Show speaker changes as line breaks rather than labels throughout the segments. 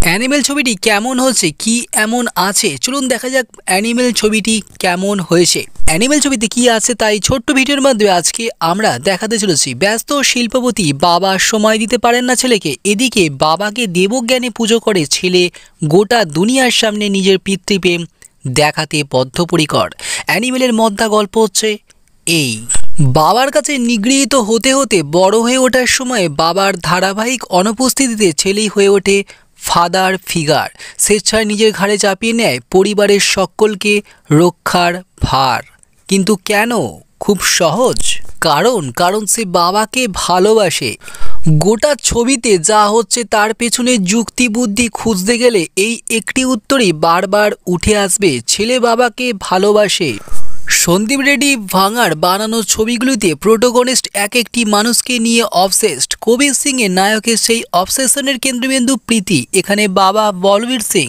Animal ছবিটি কেমন হচ্ছে, কি এমন আছে, চলুন দেখা যাক অ্যানিমেল ছবিটি কেমন হয়েছে। অ্যানিমেল ছবিতে কি আছে তাই ছোট্ট ভিডিওর মাধ্যমে আজকে আমরা দেখাতে চলেছি। ব্যস্ত শিল্পপতি বাবা সময় দিতে পারেন না ছেলেকে, এদিকে বাবাকে দেবজ্ঞানে পুজো করে ছেলে গোটা দুনিয়ার সামনে নিজের পিতৃপ্রেম দেখাতে বদ্ধপরিকর। অ্যানিমেলের মধ্যা গল্প হচ্ছে এই, বাবার কাছে নিগৃহীত হতে হতে বড় হয়ে ওঠার সময় বাবার ধারাবাহিক অনুপস্থিতিতে ছেলেই হয়ে ওঠে ফাদার ফিগার। স্বেচ্ছায় নিজের ঘাড়ে চাপিয়ে নেয় পরিবারের সকলকে রক্ষার ভার। কিন্তু কেন? খুব সহজ, কারণ সে বাবাকে ভালোবাসে। গোটা ছবিতে যা হচ্ছে তার পেছনে যুক্তি বুদ্ধি খুঁজতে গেলে এই একটি উত্তরই বারবার উঠে আসবে, ছেলে বাবাকে ভালোবাসে। সন্দীপ রেড্ডি ভাঙার বানানো ছবিগুলিতে প্রোটোগনিস্ট এক একটি মানুষকে নিয়ে অবসেসড। কবির সিং এর নায়কের সেই অবসেশনের কেন্দ্রবিন্দু প্রীতি, এখানে বাবা বলবীর সিং।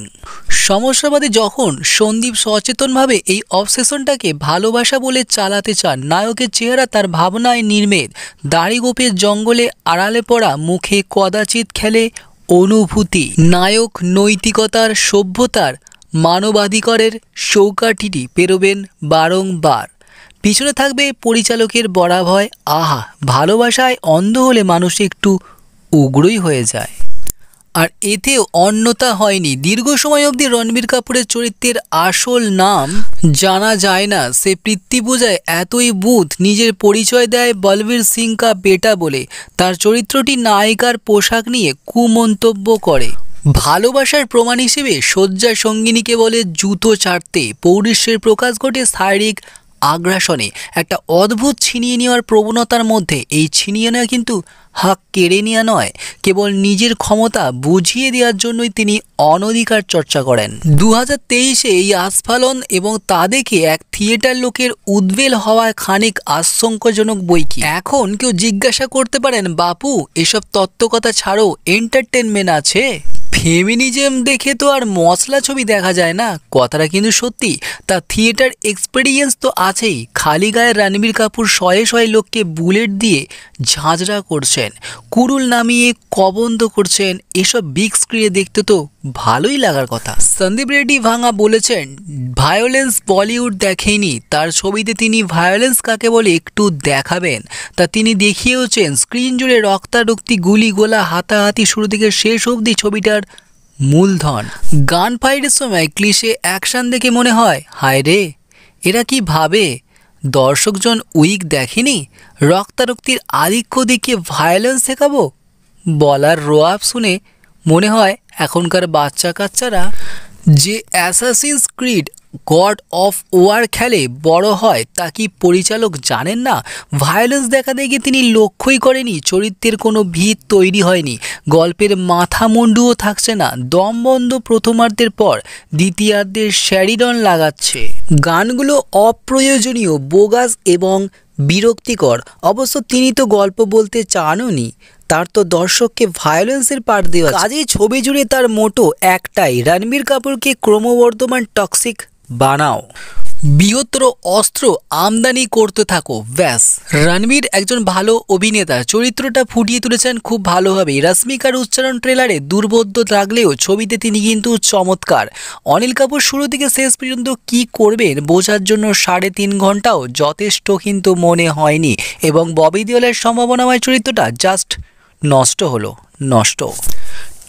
সমস্যাবাদী যখন সন্দীপ সচেতনভাবে এই অবসেশনটাকে ভালোবাসা বলে চালাতে চান, নায়কের চেহারা তার ভাবনায় নির্মেদ। দাড়ি গোপের জঙ্গলে আড়ালে পড়া মুখে কদাচিৎ খেলে অনুভূতি। নায়ক নৈতিকতার, সভ্যতার, মানবাধিকারের চৌকাঠিটি পেরোবেন বারংবার। পিছনে থাকবে পরিচালকের বরাভয়। আহা, ভালোবাসায় অন্ধ হলে মানুষ একটু উগ্রই হয়ে যায়। আর এতেও অন্যতা হয়নি। দীর্ঘ সময় অবধি রণবীর কাপুরের চরিত্রের আসল নাম জানা যায় না। সে পিতৃ পূজায় এতই বুধ, নিজের পরিচয় দেয় বলবীর সিং কা বেটা বলে। তার চরিত্রটি নায়িকার পোশাক নিয়ে কুমন্তব্য করে। ভালোবাসার প্রমাণ হিসেবে শয্যা সঙ্গিনীকে বলে জুতো চাটতে। পৌরুষের প্রকাশ ঘটে শারীরিক আগ্রাসনে। একটা অদ্ভুত ছিনিয়ে নেওয়ার প্রবণতার মধ্যে। এই ছিনিয়ে নেওয়া কিন্তু হাক কেড়ে নেওয়া নয়, কেবল নিজের ক্ষমতা বুঝিয়ে দেওয়ার জন্যই তিনি অনধিকার চর্চা করেন। 2023-এ এই আস্ফালন এবং তা দেখে এক থিয়েটার লোকের উদ্বেল হওয়া খানিক আশঙ্কাজনক বৈকি। এখন কেউ জিজ্ঞাসা করতে পারেন, বাপু এসব তত্ত্বকথা ছাড়ো, এন্টারটেনমেন্ট আছে। ফেমিনিজম দেখে তো আর মশলা ছবি দেখা যায় না, কথাটা কিন্তু সত্যি। তা থিয়েটার এক্সপেরিয়েন্স তো আছেই। খালি গায়ে রণবীর কাপুর শয়ে শয়ে লোককে বুলেট দিয়ে ঝাঁঝরা করছেন, কুরুল নামিয়ে কবন্ধ করছেন। এসব বিগ স্ক্রিনে দেখতে তো ভালোই লাগার কথা। সন্দীপ রেড্ডি ভাঙা বলেছেন, ভায়োলেন্স বলিউড দেখেনি। তার ছবিতে তিনি ভায়োলেন্স কাকে বলে একটু দেখাবেন, তা তিনি দেখিয়েওছেন। স্ক্রিন জুড়ে রক্তারক্তি, গুলি গোলা, হাতাহাতি শুরু থেকে শেষ অবধি ছবিটার মূলধন। গান ফাইটের সময় ক্লিশে অ্যাকশন দেখে মনে হয়, হায় রে এরা কি ভাবে, দর্শকজন উইক দেখেনি? রক্তারক্তির আধিক্য দেখিয়ে ভায়োলেন্স শেখাবো, বলার রোয়াব শুনে মনে হয় এখনকার বাচ্চা কাচ্চারা যে Assassin's Creed God of War খেলে বড় হয় তা কি পরিচালক জানেন না? ভায়োলেন্স দেখা দেখে তিনি লক্ষ্যই করেনি চরিত্রের কোনো ভিত তৈরি হয়নি, গল্পের মাথা মুন্ডুও থাকছে না। দম বন্ধ প্রথমার্ধের পর দ্বিতীয়ার্ধের শ্যারিডন লাগাচ্ছে। গানগুলো অপ্রয়োজনীয়, বোগাস এবং বিরক্তিকর। অবশ্য তিনি তো গল্প বলতে চানওনি, তার তো দর্শককে ভায়োলেন্সের পার্ট দেওয়া। কাজেই ছবি জুড়ে তার মোটো একটাই, রণবীর কাপুরকে ক্রমবর্ধমান টক্সিক বানাও, বৃহত্তর অস্ত্র আমদানি করতে থাকো, ব্যাস। রণবীর একজন ভালো অভিনেতা, চরিত্রটা ফুটিয়ে তুলেছেন খুব ভালোভাবে। রশ্মিকার উচ্চারণ ট্রেলারে দুর্বোধ্য লাগলেও ছবিতে তিনি কিন্তু চমৎকার। অনিল কাপুর শুরু থেকে শেষ পর্যন্ত কি করবেন বোঝার জন্য 3.5 ঘন্টাও যথেষ্ট কিন্তু মনে হয়নি। এবং ববি দেওলের সম্ভাবনাময় চরিত্রটা জাস্ট নষ্ট।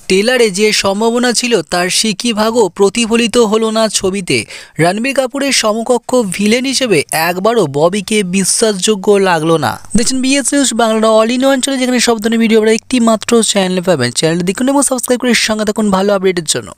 ট্রেলারে যে সম্ভাবনা ছিল তার সিকিভাগও প্রতিফলিত হলো না ছবিতে। রণবীর কাপুরের সমকক্ষ ভিলেন হিসেবে একবারও ববিকে বিশ্বাসযোগ্য লাগলো না। দেখছেন BS news Bangla, all in one channel, যেখানে সব ধরনের ভিডিও আমরা একটি মাত্র চ্যানেলে পাবেন। চ্যানেলটি দেখুন এবং সাবস্ক্রাইব করে সঙ্গে থাকুন ভালো আপডেটের জন্য।